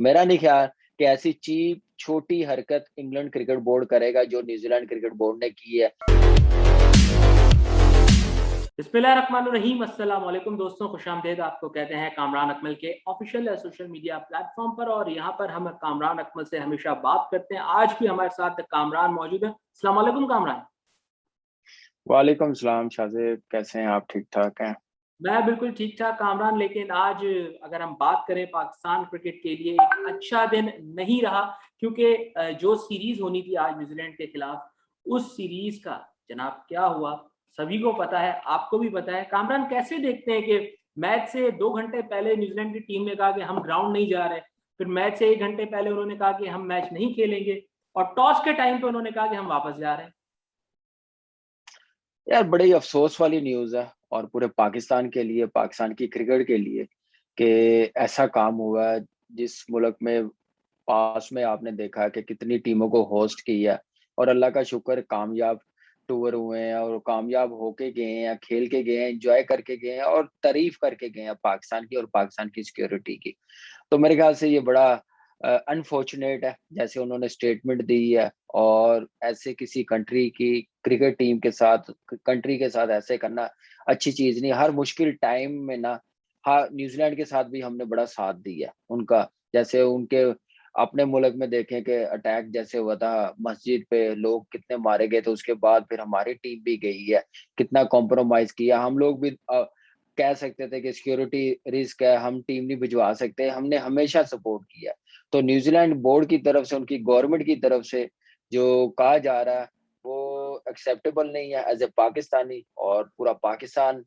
मेरा नहीं ख्याल कि ऐसी चीप छोटी हरकत इंग्लैंड क्रिकेट बोर्ड करेगा जो न्यूजीलैंड क्रिकेट बोर्ड ने की है। बिस्मिल्लाहिर्रहमानिर्रहीम, अस्सलाम वालेकुम दोस्तों, खुशामदीद। आपको कहते हैं कामरान अकमल के ऑफिशियल सोशल मीडिया प्लेटफॉर्म पर, और यहाँ पर हम कामरान अकमल से हमेशा बात करते हैं। आज भी हमारे साथ कामरान मौजूद है। अस्सलाम वालेकुम कामरान। वालेकुम सलाम शाहजेब, कैसे हैं आप? ठीक ठाक हैं? मैं बिल्कुल ठीक ठाक कामरान, लेकिन आज अगर हम बात करें पाकिस्तान क्रिकेट के लिए एक अच्छा दिन नहीं रहा, क्योंकि जो सीरीज होनी थी आज न्यूजीलैंड के खिलाफ, उस सीरीज का जनाब क्या हुआ सभी को पता है, आपको भी पता है। कामरान, कैसे देखते हैं कि मैच से 2 घंटे पहले न्यूजीलैंड की टीम ने कहा कि हम ग्राउंड नहीं जा रहे, फिर मैच से 1 घंटे पहले उन्होंने कहा कि हम मैच नहीं खेलेंगे, और टॉस के टाइम पे उन्होंने कहा कि हम वापस जा रहे हैं। यार, बड़ी अफसोस वाली न्यूज़ है और पूरे पाकिस्तान के लिए, पाकिस्तान की क्रिकेट के लिए कि ऐसा काम हुआ है जिस मुल्क में पास में आपने देखा है कि कितनी टीमों को होस्ट किया और अल्लाह का शुक्र कामयाब टूर हुए हैं और कामयाब होके गए हैं, खेल के गए हैं, एंजॉय करके गए हैं और तारीफ करके गए हैं पाकिस्तान की और पाकिस्तान की सिक्योरिटी की। तो मेरे ख्याल से ये बड़ा अनफॉर्चुनेट है जैसे उन्होंने स्टेटमेंट दी है, और ऐसे किसी कंट्री की क्रिकेट टीम के साथ, कंट्री के साथ ऐसे करना अच्छी चीज नहीं। हर मुश्किल टाइम में ना, हाँ, न्यूजीलैंड के साथ भी हमने बड़ा साथ दिया उनका। जैसे उनके अपने मुल्क में देखें कि अटैक जैसे हुआ था मस्जिद पे, लोग कितने मारे गए थे, उसके बाद फिर हमारी टीम भी गई है, कितना कॉम्प्रोमाइज किया। हम लोग भी कह सकते थे कि सिक्योरिटी रिस्क है, हम टीम नहीं भिजवा सकते, हमने हमेशा सपोर्ट किया। तो न्यूजीलैंड बोर्ड की तरफ से, उनकी गवर्नमेंट की तरफ से जो कहा जा रहा है वो एक्सेप्टेबल नहीं है एज ए पाकिस्तानी। और पूरा पाकिस्तान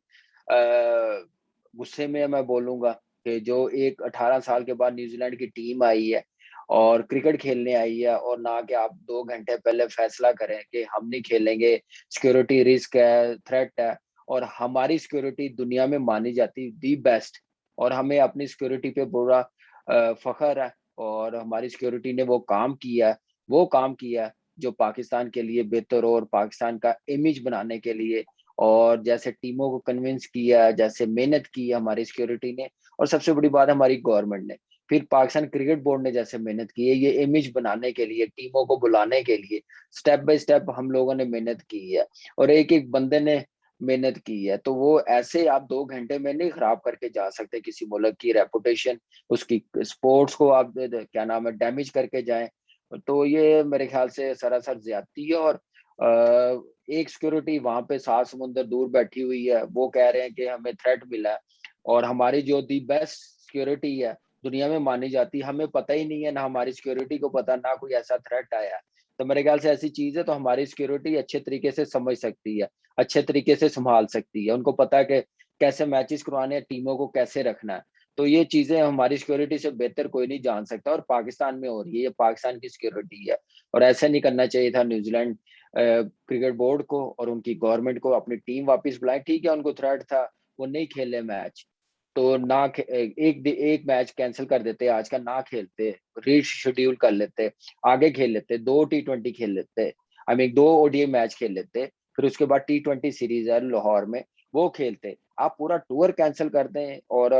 गुस्से में है, मैं बोलूंगा कि जो एक 18 साल के बाद न्यूजीलैंड की टीम आई है और क्रिकेट खेलने आई है, और ना कि आप 2 घंटे पहले फैसला करें कि हम नहीं खेलेंगे, सिक्योरिटी रिस्क है, थ्रेट है। और हमारी सिक्योरिटी दुनिया में मानी जाती दी बेस्ट, और हमें अपनी सिक्योरिटी पे पूरा फख्र है। और हमारी सिक्योरिटी ने वो काम किया जो पाकिस्तान के लिए बेहतर हो और पाकिस्तान का इमेज बनाने के लिए। और जैसे टीमों को कन्विंस किया, जैसे मेहनत की है हमारी सिक्योरिटी ने, और सबसे बड़ी बात हमारी गवर्नमेंट ने, फिर पाकिस्तान क्रिकेट बोर्ड ने जैसे मेहनत की है ये इमेज बनाने के लिए, टीमों को बुलाने के लिए, स्टेप बाय स्टेप हम लोगों ने मेहनत की है और एक एक बंदे ने मेहनत की है। तो वो ऐसे आप 2 घंटे में नहीं खराब करके जा सकते किसी मुल्क की रेपुटेशन, उसकी स्पोर्ट्स को आप क्या नाम है डैमेज करके जाएं। तो ये मेरे ख्याल से सरासर ज्यादती है। और एक सिक्योरिटी वहां पे 7 समुंदर दूर बैठी हुई है, वो कह रहे हैं कि हमें थ्रेट मिला है, और हमारी जो दी बेस्ट सिक्योरिटी है दुनिया में मानी जाती है, हमें पता ही नहीं है, ना हमारी सिक्योरिटी को पता, ना कोई ऐसा थ्रेट आया है। तो मेरे ख्याल से ऐसी चीज है तो हमारी सिक्योरिटी अच्छे तरीके से समझ सकती है, अच्छे तरीके से संभाल सकती है, उनको पता है कि कैसे मैचेस करवाने हैं, टीमों को कैसे रखना है। तो ये चीजें हमारी सिक्योरिटी से बेहतर कोई नहीं जान सकता, और पाकिस्तान में हो रही है, ये पाकिस्तान की सिक्योरिटी है। और ऐसा नहीं करना चाहिए था न्यूजीलैंड क्रिकेट बोर्ड को और उनकी गवर्नमेंट को। अपनी टीम वापस बुलाए, ठीक है, उनको थ्रेट था, वो नहीं खेले मैच, तो एक मैच कैंसिल कर देते, आज का ना खेलते, रीशेड्यूल कर लेते, आगे खेल लेते, 2 T20 खेल लेते, आई मीन 2 ODI मैच खेल लेते, फिर उसके बाद T20 सीरीज है लाहौर में, वो खेलते। आप पूरा टूर कैंसिल कर दें और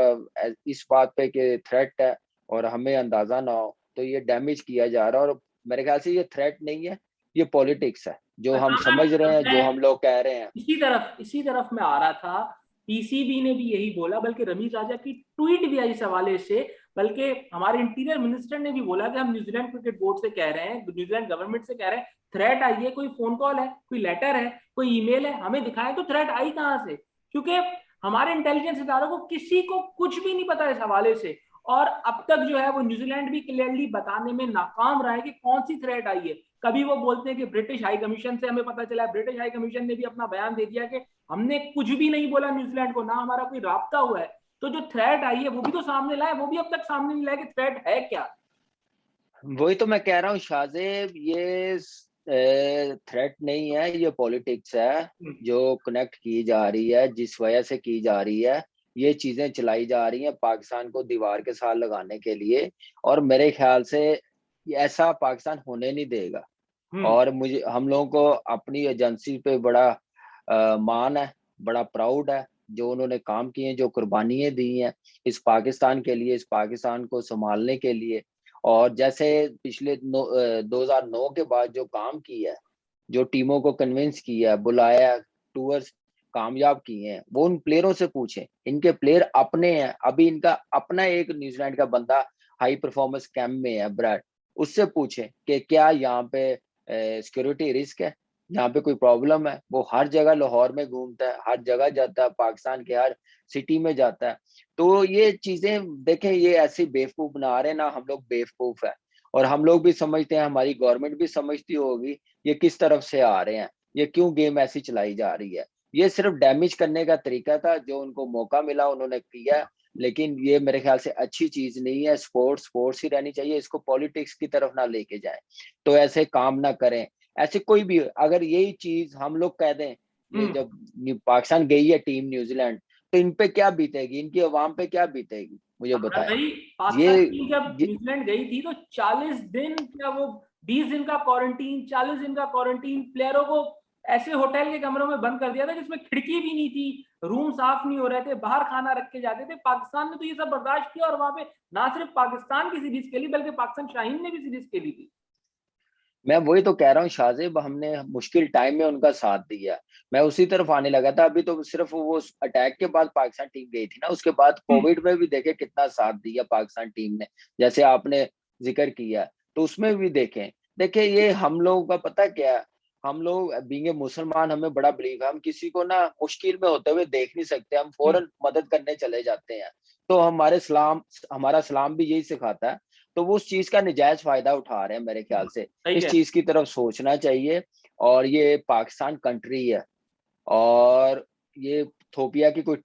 इस बात पे कि थ्रेट है और हमें अंदाजा ना हो, तो ये डैमेज किया जा रहा है। और मेरे ख्याल से ये थ्रेट नहीं है, ये पॉलिटिक्स है, जो हम समझ रहे हैं, जो मैं हम लोग कह रहे हैं। इसी तरफ मैं आ रहा था। पीसीबी ने भी यही बोला, बल्कि रमीज राजा की ट्वीट भी आई इस हवाले से। बल्कि हमारे इंटीरियर मिनिस्टर ने भी बोला कि हम न्यूजीलैंड क्रिकेट बोर्ड से कह रहे हैं, न्यूजीलैंड गवर्नमेंट से कह रहे हैं, थ्रेट आई है, कोई फोन कॉल है, कोई लेटर है, कोई ईमेल है, हमें दिखाएं तो थ्रेट आई कहां से। क्योंकि हमारे इंटेलिजेंस इदारों को किसी को कुछ भी नहीं पता इस हवाले से। और अब तक जो है वो न्यूजीलैंड भी क्लियरली बताने में नाकाम रहा है कि कौन सी थ्रेट आई है। कभी वो बोलते हैं कि ब्रिटिश हाई कमीशन से हमें पता चला है, ब्रिटिश हाई कमीशन ने भी अपना बयान दे दिया कि हमने कुछ भी नहीं बोला न्यूजीलैंड को, ना हमारा कोई राब्ता हुआ है। तो जो थ्रेट आई है वो भी तो सामने लाए, वो भी अब तक सामने नहीं लाए कि थ्रेट है क्या। वही तो मैं कह रहा हूँ शाहजेब, ये थ्रेट नहीं है, ये पॉलिटिक्स है जो कनेक्ट की जा रही है, जिस वजह से की जा रही है। ये चीजें चलाई जा रही हैं पाकिस्तान को दीवार के साथ लगाने के लिए, और मेरे ख्याल से ऐसा पाकिस्तान होने नहीं देगा। हम्म। और मुझे, हम लोगों को अपनी एजेंसी पे बड़ा मान है, बड़ा प्राउड है, जो उन्होंने काम किए हैं, जो कुर्बानियां दी हैं इस पाकिस्तान के लिए, इस पाकिस्तान को संभालने के लिए। और जैसे पिछले 2009 के बाद जो काम किया है, जो टीमों को कन्विंस किया, बुलाया, टूर्स कामयाब किए हैं, वो उन प्लेयरों से पूछे। इनके प्लेयर अपने हैं, अभी इनका अपना एक न्यूजीलैंड का बंदा हाई परफॉर्मेंस कैंप में है, ब्रैड, उससे पूछे कि क्या यहाँ पे सिक्योरिटी रिस्क है, यहाँ पे कोई प्रॉब्लम है। वो हर जगह लाहौर में घूमता है, हर जगह जाता है, पाकिस्तान के हर सिटी में जाता है। तो ये चीजें देखें, ये ऐसे बेवकूफ बना रहे हैं ना, हम लोग बेवकूफ है। और हम लोग भी समझते हैं, हमारी गवर्नमेंट भी समझती होगी ये किस तरफ से आ रहे हैं, ये क्यों गेम ऐसी चलाई जा रही है। ये सिर्फ डैमेज करने का तरीका था, जो उनको मौका मिला उन्होंने किया। लेकिन ये मेरे ख्याल से अच्छी चीज नहीं है। स्पोर्ट्स स्पोर्ट्स ही रहनी चाहिए, इसको पॉलिटिक्स की तरफ ना लेके जाए। तो ऐसे काम ना करें। ऐसे कोई भी अगर यही चीज हम लोग कह दें, ये जब पाकिस्तान गई है टीम न्यूजीलैंड, तो इन पे क्या बीतेगी, इनकी आवाम पे क्या बीतेगी, मुझे अमरान बताएं। भाई, ये, पाकिस्तान टीम जब ये न्यूजीलैंड गई थी तो 40 दिन क्या वो 20 दिन का क्वारंटीन, 40 दिन का क्वारंटीन, प्लेयरों को ऐसे होटल के कमरों में बंद कर दिया था जिसमें खिड़की भी नहीं थी, रूम साफ नहीं हो रहे थे, बाहर खाना रख के जाते थे। पाकिस्तान ने तो ये सब बर्दाश्त किया और वहां पे ना सिर्फ पाकिस्तान की सीरीज खेली बल्कि पाकिस्तान शाहीन ने भी सीरीज खेली थी। मैं वही तो कह रहा हूँ शाहजेब, हमने मुश्किल टाइम में उनका साथ दिया। मैं उसी तरफ आने लगा था। अभी तो सिर्फ वो अटैक के बाद पाकिस्तान टीम गई थी ना, उसके बाद कोविड में भी देखे कितना साथ दिया पाकिस्तान टीम ने, जैसे आपने जिक्र किया। तो उसमें भी देखें, देखिए ये हम लोगों का पता क्या है, हम लोग बीइंग ए मुसलमान हमें बड़ा बिलीव है, हम किसी को ना मुश्किल में होते हुए देख नहीं सकते, हम फौरन मदद करने चले जाते हैं। तो हमारा सलाम भी यही सिखाता है। तो वो उस चीज का नजायज फायदा उठा रहे हैं मेरे ख्याल से। सही इस है। चीज की तरफ सोचना चाहिए। और ये पाकिस्तान कंट्री है, और ये थोपिया की कोई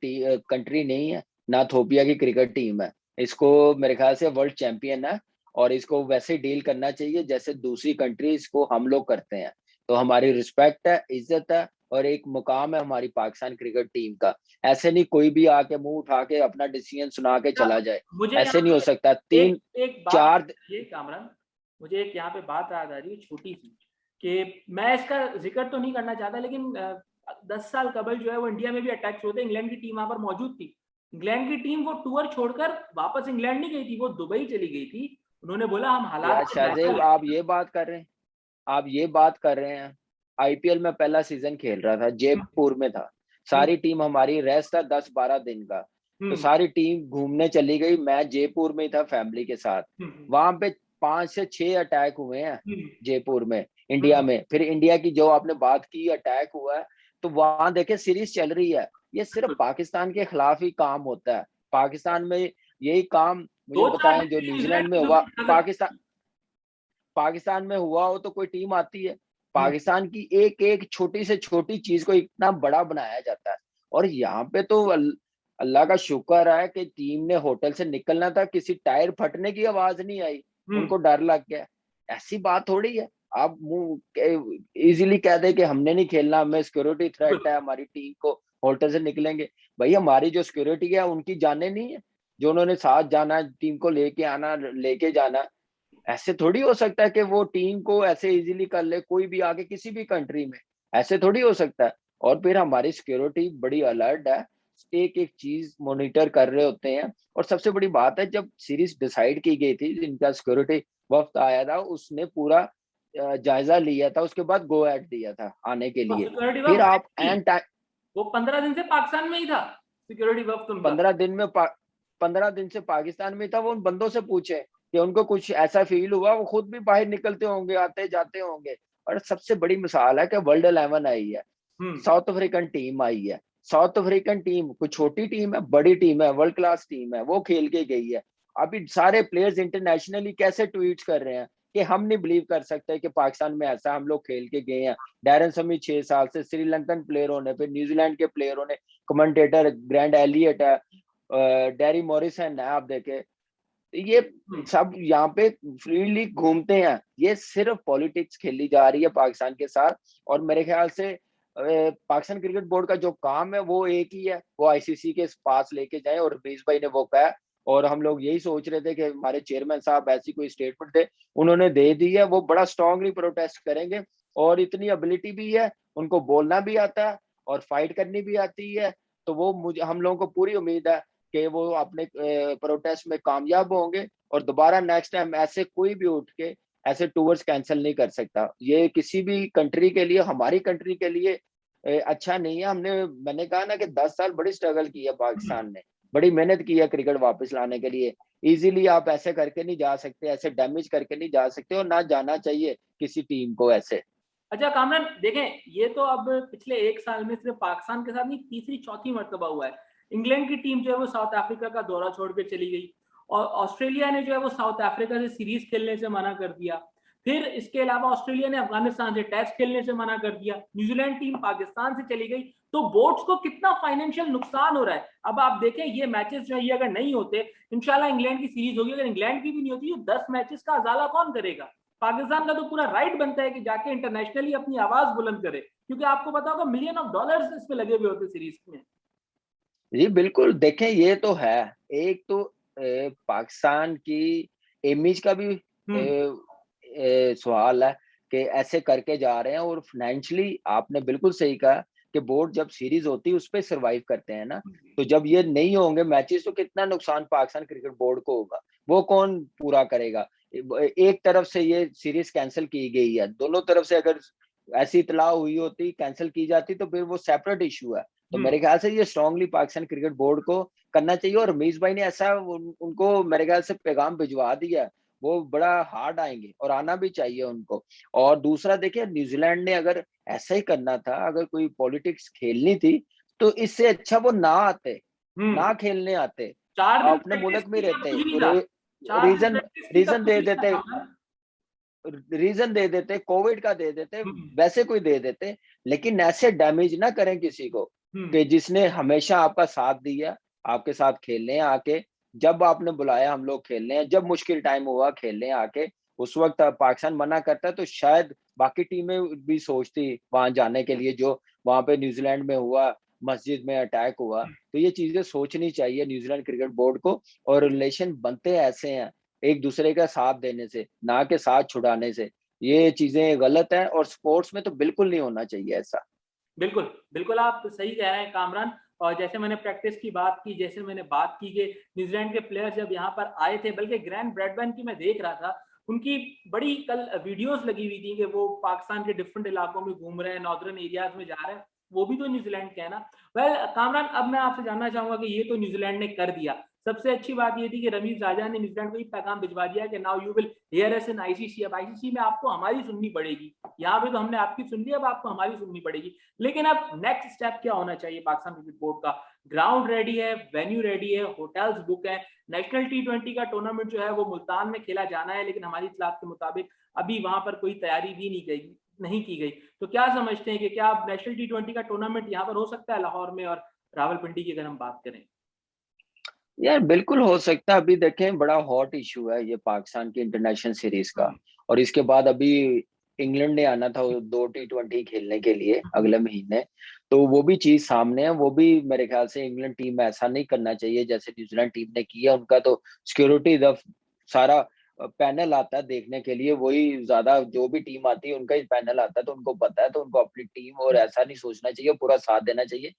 कंट्री नहीं है, ना थोपिया की क्रिकेट टीम है। इसको मेरे ख्याल से वर्ल्ड चैंपियन है, और इसको वैसे डील करना चाहिए जैसे दूसरी कंट्रीज को हम लोग करते हैं। तो हमारी रिस्पेक्ट है, इज्जत है, और एक मुकाम है हमारी पाकिस्तान क्रिकेट टीम का। ऐसे नहीं कोई भी आके मुंह उठा के अपना डिसीजन सुना के अच्छा, चला जाए। मुझे ऐसे यहाँ नहीं हो सकता। पे तीन एक बात चार ये कामरान, मुझे एक यहाँ पे बात याद आ रही है छोटी सी, कि मैं इसका जिक्र तो नहीं करना चाहता लेकिन 10 साल कबल जो है वो इंडिया में भी अटैक्स हुए थे। इंग्लैंड की टीम वहां पर मौजूद थी। इंग्लैंड की टीम वो टूर छोड़कर वापस इंग्लैंड नहीं गई थी, वो दुबई चली गई थी। उन्होंने बोला हम हालात यार का जायजा शाहजेब, लेंगे। आप ये बात कर रहे हैं। आईपीएल में पहला सीजन खेल रहा था, जयपुर में था। हम्म, सारी टीम हमारी, रेस्ट था 10-12 दिन का। तो हम्म, सारी टीम घूमने चली गई, मैं जयपुर में ही था फैमिली के साथ। हम्म, वहां पे 5 से 6 अटैक हुए हैं हम्म, जयपुर में, इंडिया हम्म, में। फिर इंडिया की जो आपने बात की, अटैक हुआ है, तो वहां देखे सीरीज चल रही है। ये सिर्फ बिल्कुल। पाकिस्तान के खिलाफ ही काम होता है। पाकिस्तान में यही काम, मुझे 2-4 बताएं, दिन जो में न्यूजीलैंड न्यूजीलैंड में की हुआ, दुबई उठा सकती पाकिस्तान पाकिस्तान में हुआ हो तो कोई टीम आती है? है। पाकिस्तान की एक एक छोटी से छोटी चीज को इतना बड़ा बनाया जाता है। और यहाँ पे तो अल्लाह का शुक्र है कि टीम ने होटल से निकलना था, किसी टायर फटने की आवाज नहीं आई, हम्म, उनको डर लग गया। ऐसी बात थोड़ी है। आप मुंह इजीली कह दे कि हमने नहीं खेलना, हमें सिक्योरिटी थ्रेट बिल्कुल। है, हमारी टीम को होटल से निकलेंगे। भाई हमारी जो सिक्योरिटी है उनकी जाने नहीं है, जो उन्होंने साथ जाना, टीम को लेके आना, लेके जाना। ऐसे थोड़ी हो सकता है कि वो टीम को ऐसे इजीली कर ले कोई भी आगे किसी भी कंट्री में। ऐसे थोड़ी हो सकता है। और फिर हमारी सिक्योरिटी बड़ी अलर्ट है, एक एक चीज मॉनिटर कर रहे होते हैं। और सबसे बड़ी बात है, जब सीरीज डिसाइड की गई थी, जिनका सिक्योरिटी वक्त आया था, उसने पूरा जायजा लिया था, उसके बाद गो एट दिया था आने के और लिए। सिक्योरिटी फिर वर्क आप एंड टाइम, वो 15 दिन से पाकिस्तान में ही था, सिक्योरिटी वक्त उनका। 15 दिन में 15 दिन से पाकिस्तान में था। वो उन बंदों से पूछे कि उनको कुछ ऐसा फील हुआ, वो खुद भी बाहर निकलते होंगे, आते जाते होंगे। और सबसे बड़ी मिसाल है कि वर्ल्ड 11 आई है, हम्म, साउथ अफ्रीकन टीम आई है। साउथ अफ्रीकन टीम कोई छोटी टीम है, बड़ी टीम है, वर्ल्ड क्लास टीम है, वो खेल के गई है। अभी सारे प्लेयर्स इंटरनेशनली कैसे ट्वीट कर रहे हैं कि हम नहीं बिलीव कर सकते कि पाकिस्तान में ऐसा, हम लोग खेल के गए हैं। डैरन समी 6 साल से, श्रीलंकन प्लेयरों ने, फिर न्यूजीलैंड के प्लेयरों ने, कमेंटेटर ग्रैंड एलियट है, डेरी मॉरिसन है, आप देखे। ये हम्म, सब यहाँ पे फ्रीली घूमते हैं। ये सिर्फ पॉलिटिक्स खेली जा रही है पाकिस्तान के साथ। और मेरे ख्याल से पाकिस्तान क्रिकेट बोर्ड का जो काम है वो एक ही है, वो आईसीसी के पास लेके जाए। और रमीज भाई ने वो कहा। और हम लोग यही सोच रहे थे कि हमारे चेयरमैन साहब ऐसी कोई स्टेटमेंट दे, उन्होंने दे दी है। वो बड़ा स्ट्रांगली प्रोटेस्ट करेंगे, और इतनी एबिलिटी भी है, उनको बोलना भी आता है और फाइट करनी भी आती है। तो वो, मुझे हम लोगों को पूरी उम्मीद है कि वो अपने प्रोटेस्ट में कामयाब होंगे। और दोबारा नेक्स्ट टाइम ऐसे कोई भी उठ के ऐसे टूर्स कैंसिल नहीं कर सकता। ये किसी भी कंट्री के लिए, हमारी कंट्री के लिए अच्छा नहीं है। मैंने कहा ना कि 10 साल बड़ी स्ट्रगल की है पाकिस्तान ने, बड़ी मेहनत की है क्रिकेट वापस लाने के लिए। इजीली आप ऐसे करके नहीं जा सकते, ऐसे डैमेज करके नहीं जा सकते, और ना जाना चाहिए किसी टीम को ऐसे। अच्छा कामरान देखें, ये तो अब पिछले एक साल में सिर्फ पाकिस्तान के साथ नहीं, तीसरी चौथी मर्तबा हुआ है। इंग्लैंड की टीम जो है वो साउथ अफ्रीका का दौरा छोड़ के चली गई, और ऑस्ट्रेलिया ने जो है वो साउथ अफ्रीका से सीरीज खेलने से मना कर दिया। फिर इसके अलावा ऑस्ट्रेलिया ने अफगानिस्तान से टेस्ट खेलने से मना कर दिया। न्यूजीलैंड टीम पाकिस्तान से चली गई। तो बोर्ड्स को कितना फाइनेंशियल नुकसान हो रहा है। अब आप देखें, ये मैचेस जो है ये अगर नहीं होते, इंशाल्लाह इंग्लैंड की सीरीज होगी, अगर इंग्लैंड की भी नहीं होती, 10 मैचेस का अजाला कौन करेगा। पाकिस्तान का तो पूरा राइट बनता है कि जाके इंटरनेशनली अपनी आवाज बुलंद करे, क्योंकि आपको पता होगा मिलियन ऑफ डॉलर्स इसमें लगे हुए होते सीरीज में। जी बिल्कुल, देखें ये तो है। एक तो पाकिस्तान की इमेज का भी सवाल है कि ऐसे करके जा रहे हैं, और फाइनेंशियली आपने बिल्कुल सही कहा कि बोर्ड जब सीरीज होती है उस पर सर्वाइव करते हैं ना। तो जब ये नहीं होंगे मैचेस तो कितना नुकसान पाकिस्तान क्रिकेट बोर्ड को होगा, वो कौन पूरा करेगा। एक तरफ से ये सीरीज कैंसिल की गई है, दोनों तरफ से अगर ऐसी इतला हुई होती, कैंसिल की जाती, तो फिर वो सेपरेट इशू है। तो मेरे ख्याल से ये स्ट्रांगली पाकिस्तान क्रिकेट बोर्ड को करना चाहिए, और रमीज भाई ने ऐसा उनको मेरे ख्याल से पैगाम भिजवा दिया है। वो बड़ा हार्ड आएंगे, और आना भी चाहिए उनको। और दूसरा देखिए, न्यूजीलैंड ने अगर ऐसा ही करना था, अगर कोई पॉलिटिक्स खेलनी थी, तो इससे अच्छा वो ना आते, ना खेलने आते, 4 दिन अपने प्रैक्टिस मुल्क में की तब रहते, कुछ नहीं था। 4 दिन रीजन प्रैक्टिस की तब रीजन कुछ दे नहीं देते, था। कोविड का दे देते, वैसे कोई दे देते। लेकिन ऐसे डैमेज ना करें किसी को, कि जिसने हमेशा आपका साथ दिया, आपके साथ खेलने हैं आके, जब आपने बुलाया हम लोग खेलने हैं, जब मुश्किल टाइम हुआ खेलने हैं आके, उस वक्त पाकिस्तान मना करता तो शायद बाकी टीमें भी सोचती वहां जाने के लिए, जो वहां पे न्यूजीलैंड में हुआ, मस्जिद में अटैक हुआ। तो ये चीजें सोचनी चाहिए न्यूजीलैंड क्रिकेट बोर्ड को। और रिलेशन बनते ऐसे हैं एक दूसरे का साथ देने से, ना के साथ छुड़ाने से। ये चीजें गलत है, और स्पोर्ट्स में तो बिल्कुल नहीं होना चाहिए ऐसा। बिल्कुल बिल्कुल, आप सही कह रहे हैं कामरान। और जैसे मैंने प्रैक्टिस की बात की, जैसे मैंने बात की कि न्यूजीलैंड के प्लेयर्स जब यहाँ पर आए थे, बल्कि ग्रैंड ब्रैडबैन की मैं देख रहा था, उनकी बड़ी कल वीडियोस लगी हुई थी कि वो पाकिस्तान के डिफरेंट इलाकों में घूम रहे हैं, नॉर्दर्न एरियाज में जा रहे हैं। वो भी तो न्यूजीलैंड के है ना। वेल कामरान, अब मैं आपसे जानना चाहूंगा कि ये तो न्यूजीलैंड ने कर दिया। सबसे अच्छी बात ये थी कि रमीज राजा ने न्यूजीलैंड को ये पैगाम भिजवा दिया कि now you will hear us in ICC. अब आईसीसी में आपको हमारी सुननी पड़ेगी। यहाँ पे तो हमने आपकी सुन ली, अब आपको हमारी सुननी पड़ेगी। लेकिन अब नेक्स्ट स्टेप क्या होना चाहिए पाकिस्तान क्रिकेट बोर्ड का। ग्राउंड रेडी है, वेन्यू रेडी है, होटल्स बुक है। नेशनल टी20 का टूर्नामेंट जो है वो मुल्तान में खेला जाना है, लेकिन हमारी इतलात के मुताबिक अभी वहां पर कोई तैयारी भी नहीं की गई। तो क्या समझते हैं कि क्या नेशनल टी20 का टूर्नामेंट यहाँ पर हो सकता है लाहौर में और रावलपिंडी की, अगर हम बात करें। यार बिल्कुल हो सकता है। अभी देखें, बड़ा हॉट इशू है ये पाकिस्तान की इंटरनेशनल सीरीज का। और इसके बाद अभी इंग्लैंड ने आना था 2 T20 खेलने के लिए अगले महीने। तो वो भी चीज सामने है। वो भी मेरे ख्याल से इंग्लैंड टीम में ऐसा नहीं करना चाहिए जैसे न्यूजीलैंड टीम ने किया। उनका तो सिक्योरिटी द सारा पैनल आता है देखने के लिए, वही ज्यादा, जो भी टीम आती है उनका ही पैनल आता है, तो उनको पता है। तो उनको अपनी टीम और ऐसा नहीं सोचना चाहिए, पूरा साथ देना चाहिए।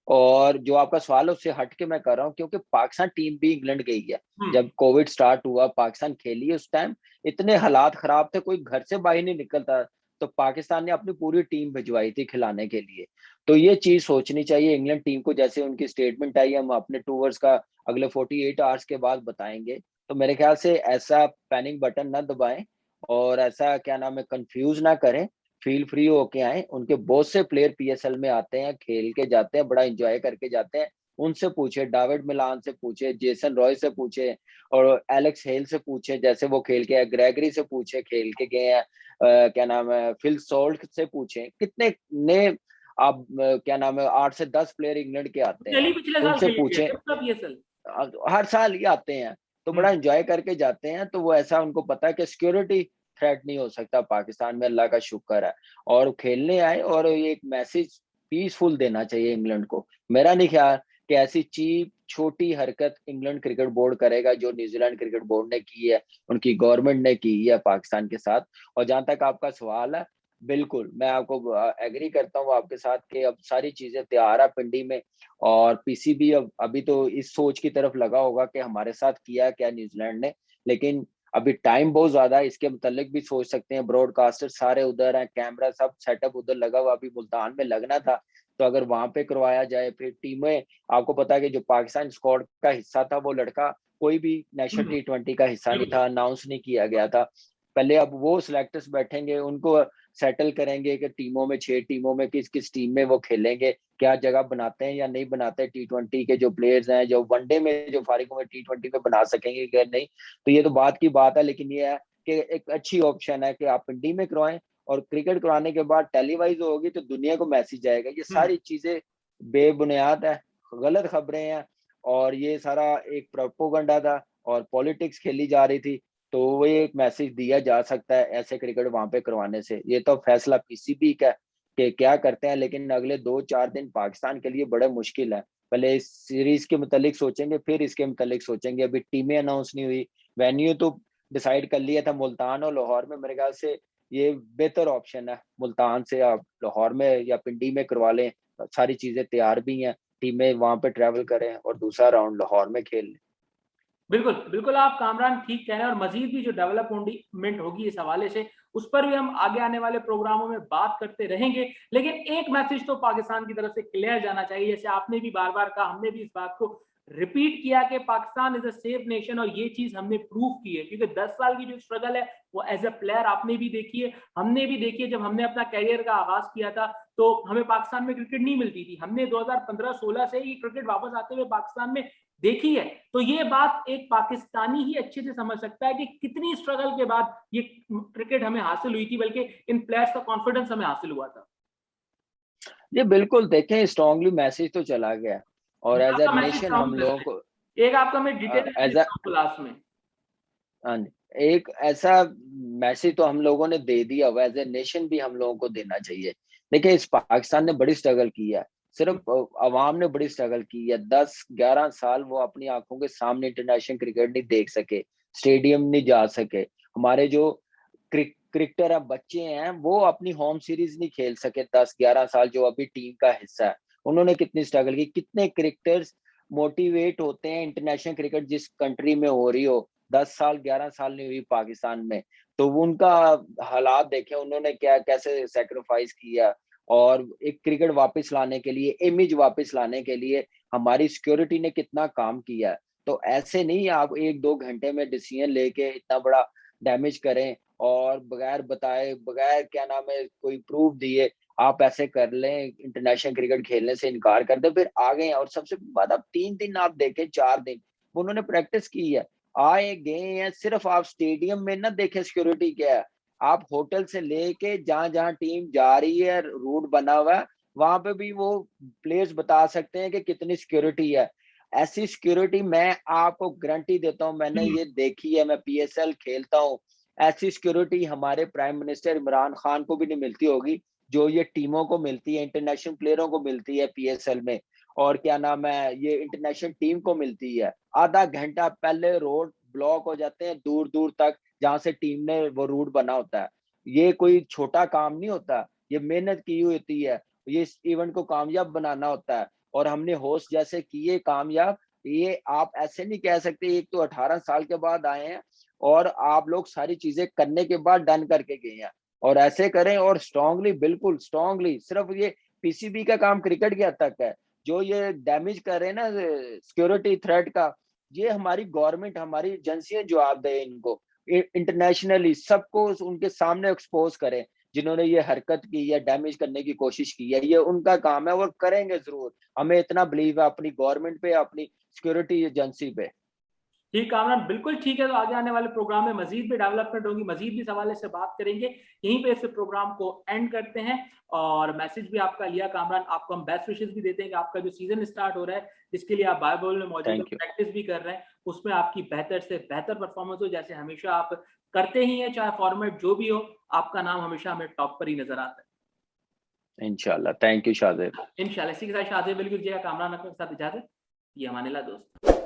और जो आपका सवाल है उससे हट के मैं कर रहा हूँ, क्योंकि पाकिस्तान टीम भी इंग्लैंड गई है। जब कोविड स्टार्ट हुआ, पाकिस्तान खेली है, उस टाइम इतने हालात खराब थे, कोई घर से बाहर नहीं निकलता। तो पाकिस्तान ने अपनी पूरी टीम भिजवाई थी खिलाने के लिए। तो ये चीज सोचनी चाहिए इंग्लैंड टीम को। जैसे उनकी स्टेटमेंट आई, हम अपने टूवर्स का अगले 48 आवर्स के बाद बताएंगे। तो मेरे ख्याल से ऐसा पैनिक बटन ना दबाएं, और ऐसा क्या नाम है कंफ्यूज ना करें। फील फ्री होके आए। उनके बहुत से प्लेयर पीएसएल में आते हैं, खेल के जाते हैं, बड़ा एंजॉय करके जाते हैं। उनसे पूछे, डेविड मिलान से पूछे, जेसन रॉय से पूछे, और एलेक्स हेल से पूछे, जैसे वो खेल के, ग्रेगरी से पूछे, खेल के गए हैं। क्या नाम है, फिल सॉल्ट से पूछे, कितने ने आप क्या नाम है 8 से 10 प्लेयर इंग्लैंड के आते हैं। दिल्ली पिछले साल उनसे खेली थी पूछे, पीएसएल। हर साल ही आते हैं, तो बड़ा एंजॉय करके जाते हैं। तो वो ऐसा उनको पता है कि सिक्योरिटी थ्रेट नहीं हो सकता पाकिस्तान में, अल्लाह का शुक्र है। और खेलने आए, और ये एक मैसेज पीसफुल देना चाहिए इंग्लैंड को। मेरा नहीं ख्याल कि ऐसी चीप छोटी हरकत इंग्लैंड क्रिकेट बोर्ड करेगा जो न्यूजीलैंड क्रिकेट बोर्ड ने की है, उनकी गवर्नमेंट ने की है पाकिस्तान के साथ। और जहां तक आपका सवाल है, बिल्कुल मैं आपको एग्री करता हूँ आपके साथ कि अब सारी चीजें तैयार है पिंडी में। और पीसीबी अब अभी तो इस सोच की तरफ लगा होगा कि हमारे साथ किया क्या न्यूजीलैंड ने, लेकिन अभी टाइम बहुत ज्यादा है, इसके मुतालिक भी सोच सकते हैं। ब्रॉडकास्टर सारे उधर हैं, कैमरा सब सेटअप उधर लगा हुआ, अभी मुल्तान में लगना था, तो अगर वहां पे करवाया जाए फिर टीमें, आपको पता है कि जो पाकिस्तान स्क्वाड का हिस्सा था वो लड़का कोई भी नेशनल T20 का हिस्सा नहीं था, अनाउंस नहीं किया गया था पहले। अब वो सिलेक्टर्स बैठेंगे, उनको सेटल करेंगे कि टीमों में 6 टीमों में किस किस टीम में वो खेलेंगे, क्या जगह बनाते हैं या नहीं बनाते T20 के जो प्लेयर्स हैं, जो वनडे में जो फारिगों में T20 में बना सकेंगे क्या नहीं, तो ये तो बात की बात है। लेकिन ये है कि एक अच्छी ऑप्शन है कि आप पिंडी में करवाएं, और क्रिकेट करवाने के बाद टेलीवाइज होगी तो दुनिया को मैसेज जाएगा। ये सारी चीजें बेबुनियाद है, गलत खबरें हैं, और ये सारा एक प्रोपोगंडा था और पॉलिटिक्स खेली जा रही थी। तो वो एक मैसेज दिया जा सकता है ऐसे क्रिकेट वहां पे करवाने से। ये तो फैसला पीसीबी का कि क्या करते हैं, लेकिन अगले 2-4 दिन पाकिस्तान के लिए बड़े मुश्किल है। पहले इस सीरीज के मुतालिक सोचेंगे, फिर इसके मुतालिक सोचेंगे। अभी टीमें अनाउंस नहीं हुई, वेन्यू तो डिसाइड कर लिया था मुल्तान और लाहौर में। मेरे ख्याल से ये बेहतर ऑप्शन है, मुल्तान से आप लाहौर में या पिंडी में करवा लें, सारी चीजें तैयार भी हैं, टीमें वहां पे ट्रैवल करें और दूसरा राउंड लाहौर में खेल लें। बिल्कुल बिल्कुल, आप कामरान ठीक कह रहे हैं, और मजीद भी जो डेवलपमेंट होगी इस हवाले से, उस पर भी हम आगे आने वाले प्रोग्रामों में बात करते रहेंगे। लेकिन एक मैसेज तो पाकिस्तान की तरफ से क्लियर जाना चाहिए, जैसे आपने भी बार बार कहा, हमने भी इस बात को रिपीट किया कि Pakistan is a safe nation, और ये चीज हमने प्रूव की है, क्योंकि 10 साल की जो स्ट्रगल है वो एज ए प्लेयर आपने भी देखी है, हमने भी देखी है। जब हमने अपना कैरियर का आगाज किया था तो हमें पाकिस्तान में क्रिकेट नहीं मिलती थी, हमने 2015-16 से ही क्रिकेट वापस आते हुए पाकिस्तान में देखी है। तो ये बात एक पाकिस्तानी ही अच्छे से समझ सकता है कि कितनी स्ट्रगल के बाद ये क्रिकेट हमें हासिल हुई थी, बल्कि इन प्लेयर्स का कॉन्फिडेंस हमें हासिल हुआ था। ये बिल्कुल देखें, स्ट्रांगली मैसेज तो चला गया, और एज ए आपका मैसेज नेशन हम सॉन्ग लोगों को एक आपका मैं डिटेल में एज ए, देता हूँ क्लास में। हाँ जी, एक ऐसा मैसेज तो हम लोगों ने दे दिया हुआ, एज ए नेशन भी हम लोगों को देना चाहिए। देखिए, इस पाकिस्तान ने बड़ी स्ट्रगल की है, सिर्फ अवाम ने बड़ी स्ट्रगल की है। 10-11 साल वो अपनी आंखों के सामने इंटरनेशनल क्रिकेट नहीं देख सके, स्टेडियम नहीं जा सके। हमारे जो क्रिकेटर बच्चे हैं वो अपनी होम सीरीज नहीं खेल सके 10-11 साल, जो अभी टीम का हिस्सा है। उन्होंने कितनी स्ट्रगल की, कितने क्रिकेटर्स मोटिवेट होते हैं इंटरनेशनल क्रिकेट जिस कंट्री में हो रही हो। 10 साल 11 साल नहीं हुई पाकिस्तान में, तो उनका हालात देखे उन्होंने क्या कैसे सेक्रीफाइस किया। और एक क्रिकेट वापस लाने के लिए, इमेज वापस लाने के लिए हमारी सिक्योरिटी ने कितना काम किया। तो ऐसे नहीं आप 1-2 घंटे में डिसीजन लेके इतना बड़ा डैमेज करें, और बगैर बताए, बगैर क्या नाम है कोई प्रूफ दिए आप ऐसे कर लें, इंटरनेशनल क्रिकेट खेलने से इनकार कर दे, फिर आ गए। और सबसे बाद आप 3 दिन आप देखें, 4 दिन उन्होंने प्रैक्टिस की है, आए गए हैं। सिर्फ आप स्टेडियम में ना देखें सिक्योरिटी क्या है, आप होटल से लेके जहां जहां टीम जा रही है, रूट बना हुआ है, वहां पे भी वो प्लेयर्स बता सकते हैं कि कितनी सिक्योरिटी है। ऐसी सिक्योरिटी मैं आपको गारंटी देता हूं, मैंने ये देखी है, मैं PSL खेलता हूं। ऐसी सिक्योरिटी हमारे प्राइम मिनिस्टर इमरान खान को भी नहीं मिलती होगी जो ये टीमों को मिलती है, इंटरनेशनल प्लेयरों को मिलती है PSL में। और क्या नाम है, ये इंटरनेशनल टीम को मिलती है। आधा घंटा पहले रोड ब्लॉक हो जाते हैं दूर दूर तक, जहां से टीम ने वो रूट बना होता है। ये कोई छोटा काम नहीं होता, ये मेहनत की हुई होती है, ये इस इवेंट को कामयाब बनाना होता है। और हमने होस्ट जैसे किए कामयाब। ये आप ऐसे नहीं कह सकते, एक तो 18 साल के बाद आए हैं और आप लोग सारी चीजें करने के बाद डन करके गए हैं, और ऐसे करें। और स्ट्रांगली, बिल्कुल स्ट्रांगली, सिर्फ ये पीसीबी का काम क्रिकेट के हद तक है। जो ये डैमेज कर रहे हैं ना सिक्योरिटी थ्रेट का, ये हमारी गवर्नमेंट, हमारी एजेंसियां जवाब दे इनको, इंटरनेशनली सबको उनके सामने एक्सपोज करें। जिन्होंने ये हरकत की है, डैमेज करने की कोशिश की है, ये उनका काम है, वो करेंगे जरूर। हमें इतना बिलीव है अपनी गवर्नमेंट पे, अपनी सिक्योरिटी एजेंसी पे। ठीक कामरान, बिल्कुल ठीक है। तो आगे आने वाले प्रोग्राम में मजीद भी डेवलपमेंट होगी, मजीद भी इस हवाले से बात करेंगे। यहीं पे इस प्रोग्राम को एंड करते हैं, और मैसेज भी आपका लिया कामरान, आपको हम बेस्ट विशेस भी देते हैं कि आपका जो सीजन स्टार्ट हो रहा है, जिसके लिए आप बाइबल में मौजूद है, थैंक यू। प्रैक्टिस भी कर रहे हैं, उसमें आपकी बेहतर से बेहतर परफॉर्मेंस हो, जैसे हमेशा आप करते ही हैं, चाहे फॉर्मेट जो भी हो, आपका नाम हमेशा हमें टॉप पर ही नजर आता है। इंशाल्लाह, थैंक यू शाजिब। इंशाल्लाह। इसी के साथ शाजिब बिल्कुल जी, कामरान के साथ इजाजत, ये हमारे ला दोस्त।